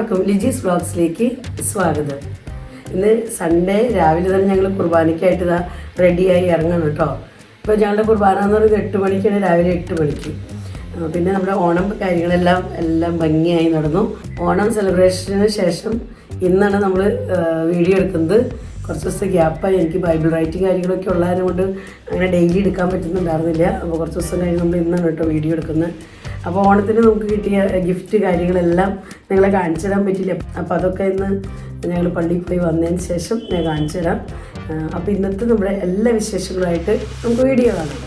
എല്ലാവർക്കും ലിജീസ് വ്ളോഗ്സിലേക്ക് സ്വാഗതം. ഇന്ന് സൺഡേ രാവിലെ തന്നെ ഞങ്ങൾ കുർബാനയ്ക്കായിട്ട് റെഡിയായി ഇറങ്ങണം കേട്ടോ. ഇപ്പോൾ ഞങ്ങളുടെ കുർബാന എന്ന് പറയുന്നത് 8 മണിക്കാണ്, രാവിലെ 8 മണിക്ക്. പിന്നെ നമ്മുടെ ഓണം കാര്യങ്ങളെല്ലാം ഭംഗിയായി നടന്നു. ഓണം സെലിബ്രേഷന് ശേഷം ഇന്നാണ് നമ്മൾ വീഡിയോ എടുക്കുന്നത്. കുറച്ച് ദിവസത്തെ ഗ്യാപ്പായി. എനിക്ക് ബൈബിൾ റൈറ്റിംഗ് കാര്യങ്ങളൊക്കെ ഉള്ളതിനെ കൊണ്ട് അങ്ങനെ ഡെയിലി എടുക്കാൻ പറ്റുന്നുണ്ടായിരുന്നില്ല. അപ്പോൾ കുറച്ച് ദിവസം കഴിഞ്ഞ് നമ്മൾ ഇന്നാണ് കേട്ടോ വീഡിയോ എടുക്കുന്നത്. അപ്പോൾ ഓണത്തിന് നമുക്ക് കിട്ടിയ ഗിഫ്റ്റ് കാര്യങ്ങളെല്ലാം നിങ്ങളെ കാണിച്ചു തരാൻ പറ്റില്ല. അപ്പോൾ അതൊക്കെ ഇന്ന് ഞങ്ങൾ പള്ളിയിൽ പോയി വന്നതിന് ശേഷം ഞാൻ കാണിച്ചു തരാം. അപ്പോൾ ഇന്നത്തെ നമ്മുടെ എല്ലാ വിശേഷങ്ങളുമായിട്ട് നമുക്ക് വീഡിയോ കാണാം.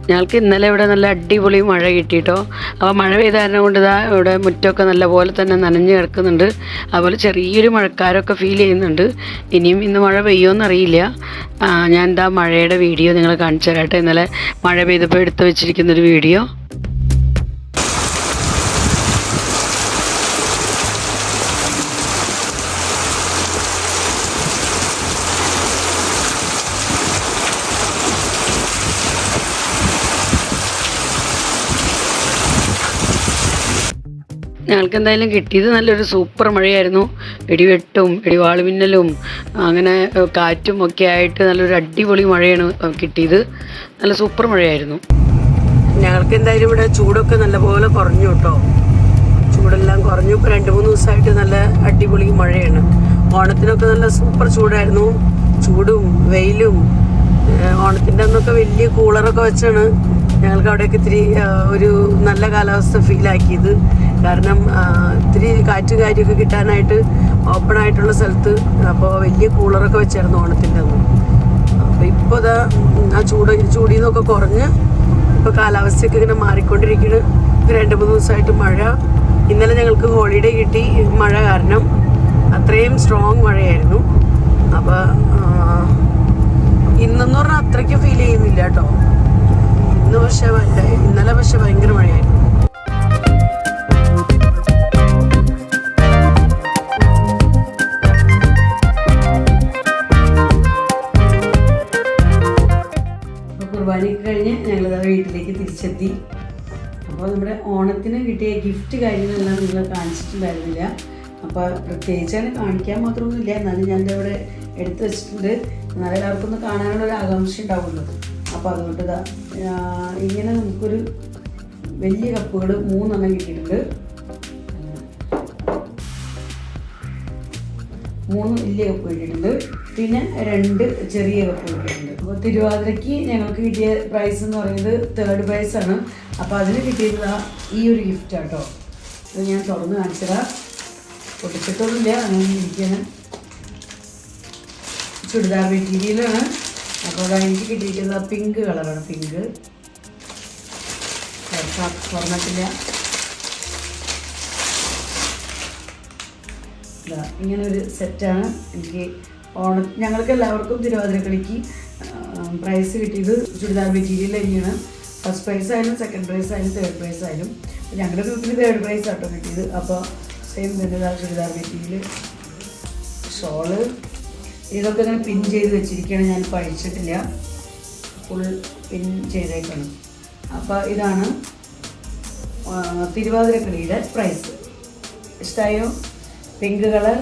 ഞങ്ങൾക്ക് ഇന്നലെ ഇവിടെ നല്ല അടിപൊളി മഴ കിട്ടിയിട്ടോ. അപ്പോൾ മഴ പെയ്ത കാരണം കൊണ്ട് ഇവിടെ മുറ്റമൊക്കെ നല്ല പോലെ തന്നെ നനഞ്ഞ് കിടക്കുന്നുണ്ട്. അതുപോലെ ചെറിയൊരു മഴക്കാരമൊക്കെ ഫീൽ ചെയ്യുന്നുണ്ട്. ഇനിയും ഇന്ന് മഴ പെയ്യുമെന്നറിയില്ല. ഞാൻ മഴയുടെ വീഡിയോ നിങ്ങളെ കാണിച്ചു തരാട്ടെ. ഇന്നലെ മഴ പെയ്തപ്പോൾ എടുത്ത് വെച്ചിരിക്കുന്നൊരു വീഡിയോ. ഞങ്ങൾക്ക് എന്തായാലും കിട്ടിയത് നല്ലൊരു സൂപ്പർ മഴയായിരുന്നു. ഇടിവെട്ടും ഇടിവാളുമിന്നലും അങ്ങനെ കാറ്റും ഒക്കെ ആയിട്ട് നല്ലൊരു അടിപൊളി മഴയാണ് കിട്ടിയത്. നല്ല സൂപ്പർ മഴയായിരുന്നു. ഞങ്ങൾക്ക് എന്തായാലും ഇവിടെ ചൂടൊക്കെ നല്ലപോലെ കുറഞ്ഞു കേട്ടോ. ചൂടെല്ലാം കുറഞ്ഞു. ഇപ്പോൾ 2-3 ദിവസമായിട്ട് നല്ല അടിപൊളി മഴയാണ്. ഓണത്തിനൊക്കെ നല്ല സൂപ്പർ ചൂടായിരുന്നു. ചൂടും വെയിലും. ഓണത്തിൻ്റെ അന്നൊക്കെ വലിയ കൂളറൊക്കെ വെച്ചാണ് ഞങ്ങൾക്ക് അവിടെയൊക്കെ ഇത്തിരി ഒരു നല്ല കാലാവസ്ഥ ഫീലാക്കിയത്. കാരണം ഇത്തിരി കാറ്റ് കാര്യമൊക്കെ കിട്ടാനായിട്ട് ഓപ്പൺ ആയിട്ടുള്ള സ്ഥലത്ത് അപ്പോൾ വലിയ കൂളറൊക്കെ വെച്ചായിരുന്നു ഓണത്തിൻ്റെ അന്ന്. അപ്പോൾ ഇപ്പോൾ ആ ചൂടിൽ നിന്നൊക്കെ കുറഞ്ഞ് ഇപ്പോൾ കാലാവസ്ഥയൊക്കെ ഇങ്ങനെ മാറിക്കൊണ്ടിരിക്കുന്നു. 2-3 ദിവസമായിട്ട് മഴ. ഇന്നലെ ഞങ്ങൾക്ക് ഹോളിഡേ കിട്ടി മഴ കാരണം. അത്രയും സ്ട്രോങ് മഴയായിരുന്നു. അപ്പോൾ ഇന്നെന്ന് പറഞ്ഞാൽ അത്രയ്ക്ക് ഫീൽ ചെയ്യുന്നില്ല കേട്ടോ. ഇന്നലെ പക്ഷെ ഭയങ്കര മഴയായിരുന്നു. കുർബാനയൊക്കെ കഴിഞ്ഞ് ഞങ്ങളിതാ വീട്ടിലേക്ക് തിരിച്ചെത്തി. അപ്പോൾ നമ്മുടെ ഓണത്തിന് കിട്ടിയ ഗിഫ്റ്റ് കാര്യങ്ങളെല്ലാം നിങ്ങൾ കാണിച്ചിട്ടുണ്ടായിരുന്നില്ല. അപ്പോൾ പ്രത്യേകിച്ച് അങ്ങനെ കാണിക്കാൻ മാത്രമൊന്നുമില്ല. എന്നാലും ഞാൻ ഇവിടെ എടുത്തു വെച്ചിട്ടുണ്ട്. എന്നാലും എല്ലാവർക്കും ഒന്ന് കാണാനുള്ളൊരു ആകാംക്ഷ ഉണ്ടാവുമല്ലോ. അപ്പോൾ അതുകൊണ്ട് ഇങ്ങനെ നമുക്കൊരു വലിയ കപ്പുകൾ 3 എണ്ണം കിട്ടിയിട്ടുണ്ട്. 3 വലിയ കപ്പ് കിട്ടിയിട്ടുണ്ട്. പിന്നെ 2 ചെറിയ കപ്പ് കിട്ടിയിട്ടുണ്ട്. അപ്പോൾ തിരുവാതിരയ്ക്ക് ഞങ്ങൾക്ക് കിട്ടിയ പ്രൈസ് എന്ന് പറയുന്നത് 3rd പ്രൈസാണ്. അപ്പോൾ അതിന് കിട്ടിയത് ഈ ഒരു ഗിഫ്റ്റാണ് കേട്ടോ. അത് ഞാൻ തുറന്ന് കാണിച്ചതാ. പൊട്ടിച്ചിട്ടൊന്നുമില്ല, അങ്ങനെ ഇരിക്കുകയാണ്. ചുരിദാർ മെറ്റീരിയലാണ്. അപ്പോൾ എനിക്ക് കിട്ടിയിരിക്കുന്നത് പിങ്ക് കളറാണ്. പിങ്ക് തുറന്നിട്ടില്ല. ഇങ്ങനൊരു സെറ്റാണ് എനിക്ക് ഞങ്ങൾക്ക് എല്ലാവർക്കും തിരുവാതിരക്കളിക്ക് പ്രൈസ് കിട്ടിയത് ചുരിദാർ മെറ്റീരിയൽ തന്നെയാണ്. ഫസ്റ്റ് പ്രൈസ് ആയാലും സെക്കൻഡ് പ്രൈസ് ആയാലും 3rd പ്രൈസ് ആയാലും. ഞങ്ങളുടെ ഗ്രൂപ്പിൽ 3rd പ്രൈസ് ആട്ടോ കിട്ടിയത്. അപ്പോൾ സെയിം തന്നെ ചുരിദാർ മെറ്റീരിയൽ. ഷോള് ഇതൊക്കെ ഇങ്ങനെ പിൻ ചെയ്ത് വെച്ചിരിക്കുകയാണ്. ഞാനിപ്പോൾ അഴിച്ചിട്ടില്ല, ഫുൾ പിൻ ചെയ്തേക്കാണ്. അപ്പോൾ ഇതാണ് തിരുവാതിരക്കളിയുടെ പ്രൈസ്. ഇഷ്ടമായോ? Pink colour.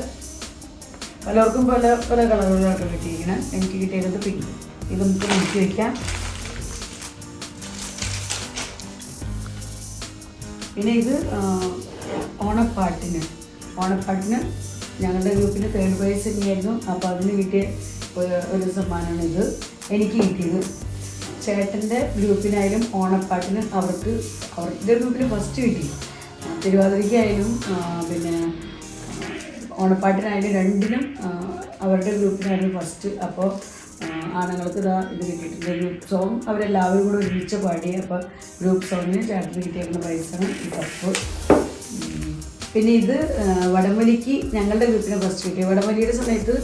പലർക്കും പല പല കളറുകളാണ് കിട്ടിയിരിക്കുന്നത്. എനിക്ക് കിട്ടിയത് പിങ്ക്. ഇത് നമുക്ക് മാറ്റി വയ്ക്കാം. പിന്നെ ഇത് ഓണപ്പാട്ടിന് ഞങ്ങളുടെ ഗ്രൂപ്പിന് 3rd പ്രൈസ് തന്നെയായിരുന്നു. അപ്പോൾ അതിന് കിട്ടിയ ഒരു സമ്മാനമാണ് ഇത്. എനിക്ക് കിട്ടിയത് ചേട്ടൻ്റെ ഗ്രൂപ്പിനായാലും ഓണപ്പാട്ടിന് അവരുടെ ഗ്രൂപ്പിൽ ഫസ്റ്റ് കിട്ടി. തിരുവാതിരയ്ക്കായാലും പിന്നെ ഓണപ്പാട്ടിനായാലും രണ്ടിനും അവരുടെ ഗ്രൂപ്പിനായിരുന്നു ഫസ്റ്റ്. അപ്പോൾ ആണുങ്ങൾക്ക് ഇത് കിട്ടിയിട്ടുണ്ട്. ഗ്രൂപ്പ് സോങ് അവരെല്ലാവരും കൂടെ ഒരുമിച്ച് പാടി. അപ്പോൾ ഗ്രൂപ്പ് സോങ്ങിന് ചേട്ടന് കിട്ടിയിരിക്കുന്ന പ്രൈസാണ് ഈ കപ്പ്. പിന്നെ ഇത് വടംവലിക്ക് ഞങ്ങളുടെ ഗ്രൂപ്പിനെ ഫസ്റ്റ് കിട്ടി. വടംവലിയുടെ സമയത്ത്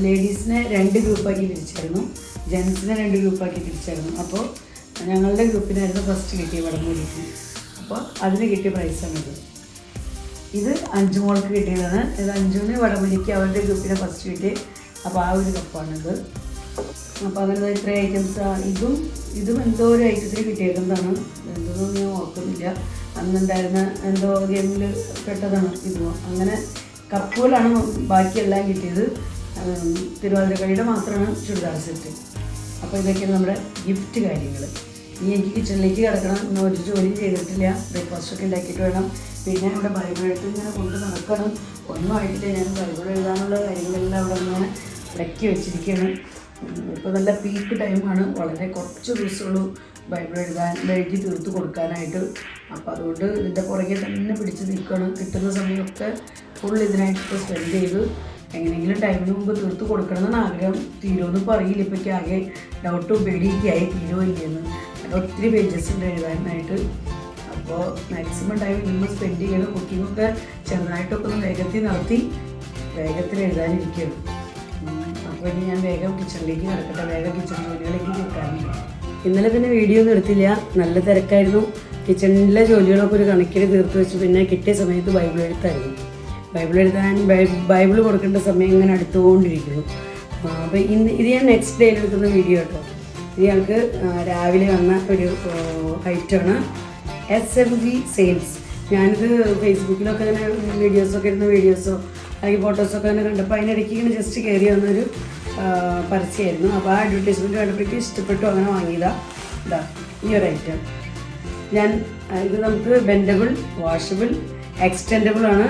ലേഡീസിനെ 2 ഗ്രൂപ്പാക്കി തിരിച്ചായിരുന്നു, ജെൻസിനെ 2 ഗ്രൂപ്പാക്കി തിരിച്ചായിരുന്നു. അപ്പോൾ ഞങ്ങളുടെ ഗ്രൂപ്പിനായിരുന്നു ഫസ്റ്റ് കിട്ടിയത് വടംവലിക്ക്. അപ്പോൾ അതിന് കിട്ടിയ പ്രൈസാണിത്. ഇത് അഞ്ചുമോൾക്ക് കിട്ടിയതാണ്. ഇത് അഞ്ചുവിന് വടംവലിക്ക് അവരുടെ ഗ്രൂപ്പിനെ ഫസ്റ്റ് കിട്ടി. അപ്പോൾ ആ ഒരു കപ്പാണിത്. അപ്പോൾ അങ്ങനെ ഇത്രയും ഐറ്റംസ്. ഇതും എന്തോ ഒരു ഐറ്റത്തിന് കിട്ടിയേക്കുന്നതാണ്. എന്തൊന്നും ഞാൻ ഓർക്കുന്നില്ല. അന്നുണ്ടായിരുന്ന എന്തോ ഗെയിമിൽ പെട്ടതാണ് ഇതോ. അങ്ങനെ കപ്പുകളാണ് ബാക്കിയെല്ലാം കിട്ടിയത്. തിരുവാതിരക്കളിയുടെ മാത്രമാണ് ചുരിദാർ സെറ്റ്. അപ്പോൾ ഇതൊക്കെയാണ് നമ്മുടെ ഗിഫ്റ്റ് കാര്യങ്ങൾ. ഇനി എനിക്ക് കിച്ചണിലേക്ക് കിടക്കണം. ഇന്ന് ഒരു ജോലിയും ചെയ്തിട്ടില്ല. ബ്രേക്ക്ഫാസ്റ്റൊക്കെ ഉണ്ടാക്കിയിട്ട് വേണം. പിന്നെ ഇവിടെ ബൈബിൾ എഴുത്ത് ഇങ്ങനെ കൊണ്ട് നടക്കണം. ഒന്നും ആയിട്ടില്ല. ഞാൻ ബൈബിൾ എഴുതാനുള്ള കാര്യങ്ങളെല്ലാം അവിടെ ഇങ്ങനെ ഇടയ്ക്ക് വെച്ചിരിക്കുകയാണ്. ഇപ്പോൾ നല്ല പീക്ക് ടൈമാണ്. വളരെ കുറച്ച് ദിവസമുള്ളൂ ബൈബിൾ എഴുതി തീർത്ത് കൊടുക്കാനായിട്ട്. അപ്പോൾ അതുകൊണ്ട് ഇതിൻ്റെ പുറകെ തന്നെ പിടിച്ച് നിൽക്കണം. കിട്ടുന്ന സമയമൊക്കെ ഫുൾ ഇതിനായിട്ട് സ്പെൻഡ് ചെയ്ത് എങ്ങനെയെങ്കിലും ടൈമിന് മുമ്പ് തീർത്ത് കൊടുക്കണമെന്നാണ് ആഗ്രഹം. തീരുമെന്ന് പറയില്ല. ഇപ്പോഴേക്ക് ആകെ ഡൗട്ടും പേടിയൊക്കെയായി തീരുമോ ഇല്ലെന്ന്. അത് ഒത്തിരി പേജസ് ഉണ്ട് എഴുതാനായിട്ട്. അപ്പോൾ മാക്സിമം ടൈം ഇന്ന് സ്പെൻഡ് ചെയ്യണം. കുക്കിങ്ങൊക്കെ ചെറുതായിട്ടൊക്കെ ഒന്ന് വേഗത്തിൽ നടത്തി വേഗത്തിൽ എഴുതാനിരിക്കുകയാണ്. അപ്പോൾ ഇനി ഞാൻ വേഗം കിച്ചണിലേക്ക് നടക്കട്ടെ. വേഗം കിച്ചൺ ജോലികളിലേക്ക് കേൾക്കാറുണ്ട്. ഇന്നലെ പിന്നെ വീഡിയോ ഒന്നും എടുത്തില്ല. നല്ല തിരക്കായിരുന്നു. കിച്ചണിലെ ജോലികളൊക്കെ ഒരു കണക്കിൽ തീർത്ത് വെച്ച് പിന്നെ കിട്ടിയ സമയത്ത് ബൈബിൾ എഴുത്തായിരുന്നു. ബൈബിൾ കൊടുക്കേണ്ട സമയം ഇങ്ങനെ അടുത്തുകൊണ്ടിരിക്കുന്നു. അപ്പോൾ ഇത് ഞാൻ നെക്സ്റ്റ് ഡേയിൽ എടുക്കുന്ന വീഡിയോ കേട്ടോ. ഇത് ഞങ്ങൾക്ക് രാവിലെ വന്ന ഒരു ഐറ്റമാണ് SMG സെയിൽസ്. ഞാനിത് ഫേസ്ബുക്കിലൊക്കെ ഇങ്ങനെ വീഡിയോസോ അല്ലെങ്കിൽ ഫോട്ടോസൊക്കെ അങ്ങനെ കണ്ടപ്പോൾ അതിനിടയ്ക്ക് ഇങ്ങനെ ജസ്റ്റ് കയറി വന്നൊരു പരസ്യമായിരുന്നു. അപ്പോൾ ആ അഡ്വർടൈസ്മെൻറ്റ് കണ്ടപ്പോഴേക്കും ഇഷ്ടപ്പെട്ടു. അങ്ങനെ വാങ്ങിയതാണ്. ഇതാ ഈ ഒരു ഐറ്റം. ഇത് നമുക്ക് ബെൻഡബിൾ, വാഷബിൾ, എക്സ്റ്റെൻഡബിൾ ആണ്.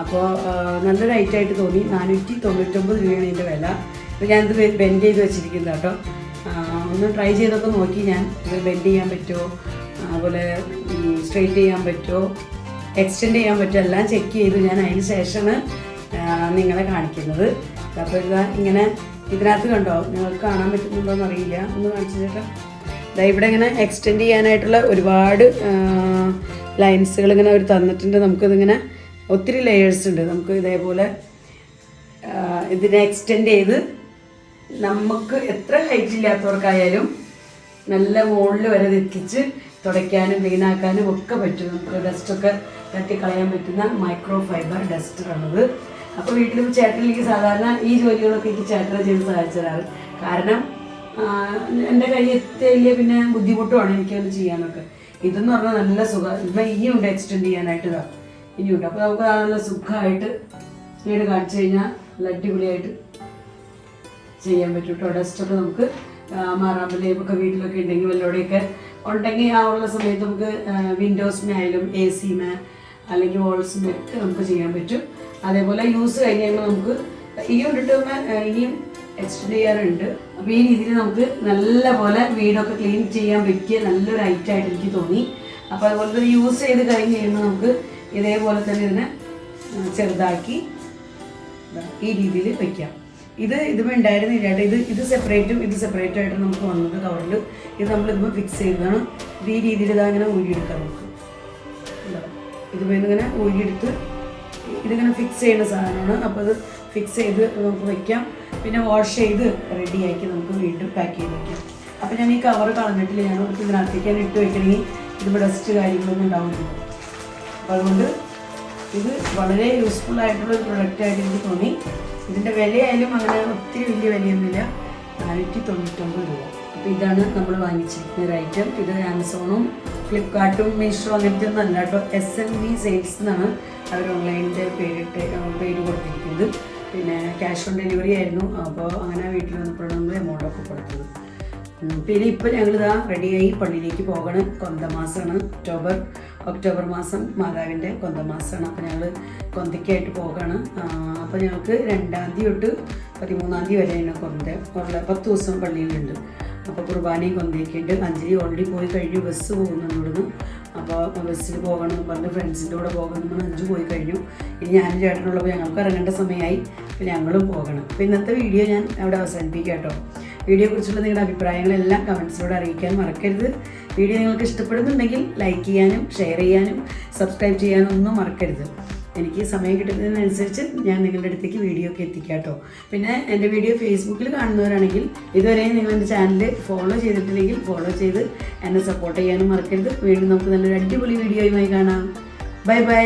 അപ്പോൾ നല്ലൊരു ഐറ്റമായിട്ട് തോന്നി. 499 രൂപയാണ് ഇതിൻ്റെ വില. അപ്പോൾ ഞാനിത് ബെൻഡ് ചെയ്ത് വെച്ചിരിക്കുന്നത് കേട്ടോ. ഒന്ന് ട്രൈ ചെയ്തൊക്കെ നോക്കി ഞാൻ. ഇത് ബെൻഡ് ചെയ്യാൻ പറ്റുമോ, അതുപോലെ സ്ട്രെയിറ്റ് ചെയ്യാൻ പറ്റുമോ, എക്സ്റ്റെൻഡ് ചെയ്യാൻ പറ്റുമോ എല്ലാം ചെക്ക് ചെയ്തു ഞാൻ. അതിന് ശേഷമാണ് നിങ്ങളെ കാണിക്കുന്നത്. അപ്പോൾ ഇങ്ങനെ ഇതിനകത്ത് കണ്ടോ, നിങ്ങൾക്ക് കാണാൻ പറ്റുന്നുണ്ടോയെന്ന് അറിയില്ല. ഒന്ന് കാണിച്ചു ചേട്ടാ. ഇവിടെ ഇങ്ങനെ എക്സ്റ്റെൻഡ് ചെയ്യാനായിട്ടുള്ള ഒരുപാട് ലൈൻസുകൾ ഇങ്ങനെ അവർ തന്നിട്ടുണ്ട്. നമുക്കിതിങ്ങനെ ഒത്തിരി ലെയേഴ്സ് ഉണ്ട്. നമുക്ക് ഇതേപോലെ ഇതിനെ എക്സ്റ്റെൻഡ് ചെയ്ത് നമുക്ക് എത്ര ഹൈറ്റ് ഇല്ലാത്തവർക്കായാലും നല്ല മുകളിൽ വരെ എത്തിച്ച് തുടയ്ക്കാനും ക്ലീനാക്കാനും ഒക്കെ പറ്റും. നമുക്ക് ഡസ്റ്റൊക്കെ തട്ടിക്കളയാൻ പറ്റുന്ന മൈക്രോ ഫൈബർ ഡസ്റ്ററാണത്. അപ്പോൾ വീട്ടിൽ ചേട്ടനിലേക്ക് സാധാരണ ഈ ജോലികളൊക്കെ എനിക്ക് ചേട്ടനെ ചെയ്ത് സഹായിച്ചതാണ്. കാരണം എൻ്റെ കൈ എത്തിയില്ല, പിന്നെ ബുദ്ധിമുട്ടുമാണ് എനിക്കത് ചെയ്യാനൊക്കെ. ഇതെന്ന് പറഞ്ഞാൽ നല്ല സുഖം. ഇപ്പം ഇനിയുണ്ട് എക്സ്റ്റെൻഡ് ചെയ്യാനായിട്ട്. ഇനിയുണ്ട്. അപ്പോൾ നമുക്ക് നല്ല സുഖമായിട്ട് വീട് കാണിച്ചു കഴിഞ്ഞാൽ നല്ല അടിപൊളിയായിട്ട് ചെയ്യാൻ പറ്റും കേട്ടോ. ഡസ്റ്റൊക്കെ നമുക്ക് മാറാമ്പലേപ്പൊക്കെ വീട്ടിലൊക്കെ ഉണ്ടെങ്കിൽ വല്ലവിടെയൊക്കെ ഉണ്ടെങ്കിൽ ആ ഉള്ള സമയത്ത് നമുക്ക് വിൻഡോസിനായാലും AC-മേ അല്ലെങ്കിൽ വാൾസിനൊക്കെ നമുക്ക് ചെയ്യാൻ പറ്റും. അതേപോലെ യൂസ് കഴിഞ്ഞ് കഴിയുമ്പോൾ നമുക്ക് ഇനിയും ഇനിയും എക്സ്റ്റെൻഡ് ചെയ്യാറുണ്ട്. അപ്പോൾ ഈ രീതിയിൽ നമുക്ക് നല്ല പോലെ വീടൊക്കെ ക്ലീൻ ചെയ്യാൻ പറ്റിയ നല്ലൊരു ഐറ്റമായിട്ട് എനിക്ക് തോന്നി. അപ്പോൾ അതുപോലെ തന്നെ യൂസ് ചെയ്ത് കഴിഞ്ഞ് കഴിയുമ്പോൾ നമുക്ക് ഇതേപോലെ തന്നെ ഇതിനെ ചെറുതാക്കി ഈ രീതിയിൽ വയ്ക്കാം. ഇതും ഉണ്ടായിരുന്നില്ല കേട്ടോ. ഇത് സെപ്പറേറ്റും ഇത് സെപ്പറേറ്റ് ആയിട്ട് നമുക്ക് വന്നത് കവറിൽ. ഇത് നമ്മളിതുമ്പോൾ ഫിക്സ് ചെയ്തതാണ്. ഇത് ഈ രീതിയിൽ ഇങ്ങനെ ഊരിയെടുക്കാം നമുക്ക്. ഇതുപോലെ ഇങ്ങനെ ഊരിയെടുത്ത് ഇതിങ്ങനെ ഫിക്സ് ചെയ്യുന്ന സാധനമാണ്. അപ്പോൾ അത് ഫിക്സ് ചെയ്ത് നമുക്ക് വയ്ക്കാം. പിന്നെ വാഷ് ചെയ്ത് റെഡിയാക്കി നമുക്ക് വീണ്ടും പാക്ക് ചെയ്ത് വയ്ക്കാം. അപ്പോൾ ഞാൻ ഈ കവർ കളഞ്ഞിട്ടില്ല. ഞാൻ ഇതിനകത്തേക്കാണ് ഇട്ട് വയ്ക്കണമെങ്കിൽ ഇതിപ്പോൾ ഡസ്റ്റ് കാര്യങ്ങളൊന്നും ഉണ്ടാവുന്നില്ല. അപ്പോൾ അതുകൊണ്ട് ഇത് വളരെ യൂസ്ഫുൾ ആയിട്ടുള്ളൊരു പ്രൊഡക്റ്റായിട്ട് എനിക്ക് തോന്നി. ഇതിൻ്റെ വിലയായാലും അങ്ങനെ ഒത്തിരി വലിയ വിലയൊന്നുമില്ല. 499 രൂപ. അപ്പോൾ ഇതാണ് നമ്മൾ വാങ്ങിച്ചിരിക്കുന്ന ഒരു ഐറ്റം. ഇത് ആമസോണും ഫ്ലിപ്കാർട്ടും മീഷോ അങ്ങനത്തെ ഒന്നും അല്ല കേട്ടോ. SMG സെയിൽസ് എന്നാണ് അവർ ഓൺലൈനിൻ്റെ പേര് കൊടുത്തിരിക്കുന്നത്. പിന്നെ ക്യാഷ് ഓൺ ഡെലിവറി ആയിരുന്നു. അപ്പോൾ അങ്ങനെ വീട്ടിൽ വന്നപ്പോഴാണ് നമ്മൾ എമൗണ്ടൊക്കെ കൊടുത്തത്. പിന്നെ ഇപ്പോൾ ഞങ്ങളിതാ റെഡിയായി പള്ളിയിലേക്ക് പോകണം. കൊന്തമാസമാണ്. ഒക്ടോബർ മാസം മാതാവിൻ്റെ കൊന്തമാസമാണ്. അപ്പോൾ ഞങ്ങൾ കൊന്തയ്ക്കായിട്ട് പോകണം. അപ്പോൾ ഞങ്ങൾക്ക് 2-ാം തീയതി തൊട്ട് 13-ാം തീയതി വരെയാണ് കൊന്ത. 10 ദിവസം പള്ളിയിലുണ്ട്. അപ്പോൾ കുർബാനയും കൊന്തയൊക്കെ ഉണ്ട്. അഞ്ജലി ഓൾറെഡി പോയി കഴിഞ്ഞു. ബസ് പോകുന്നുണ്ട് ഇവിടുന്ന്. അപ്പോൾ ബസ്സിൽ പോകണം പറഞ്ഞ് ഫ്രണ്ട്സിൻ്റെ കൂടെ പോകണം. 5 പോയി കഴിഞ്ഞു. ഇനി ഞാനും ചേട്ടനുള്ളപ്പോൾ ഞങ്ങൾക്ക് ഇറങ്ങേണ്ട സമയമായി. അപ്പോൾ ഞങ്ങളും പോകണം. അപ്പോൾ ഇന്നത്തെ വീഡിയോ ഞാൻ അവിടെ അവസാനിപ്പിക്കാം കേട്ടോ. വീഡിയോയെക്കുറിച്ചുള്ള നിങ്ങളുടെ അഭിപ്രായങ്ങളെല്ലാം കമൻസിലൂടെ അറിയിക്കാൻ മറക്കരുത്. വീഡിയോ നിങ്ങൾക്ക് ഇഷ്ടപ്പെടുന്നുണ്ടെങ്കിൽ ലൈക്ക് ചെയ്യാനും ഷെയർ ചെയ്യാനും സബ്സ്ക്രൈബ് ചെയ്യാനും ഒന്നും മറക്കരുത്. എനിക്ക് സമയം കിട്ടുന്നതിനനുസരിച്ച് ഞാൻ നിങ്ങളുടെ അടുത്തേക്ക് വീഡിയോ ഒക്കെ എത്തിക്കാം കേട്ടോ. പിന്നെ എൻ്റെ വീഡിയോ ഫേസ്ബുക്കിൽ കാണുന്നവരാണെങ്കിൽ ഇതുവരെ നിങ്ങൾ എൻ്റെ ചാനൽ ഫോളോ ചെയ്തിട്ടില്ലെങ്കിൽ ഫോളോ ചെയ്ത് എന്നെ സപ്പോർട്ട് ചെയ്യാനും മറക്കരുത്. വീണ്ടും നമുക്ക് നല്ലൊരു അടിപൊളി വീഡിയോയുമായി കാണാം. Bye bye.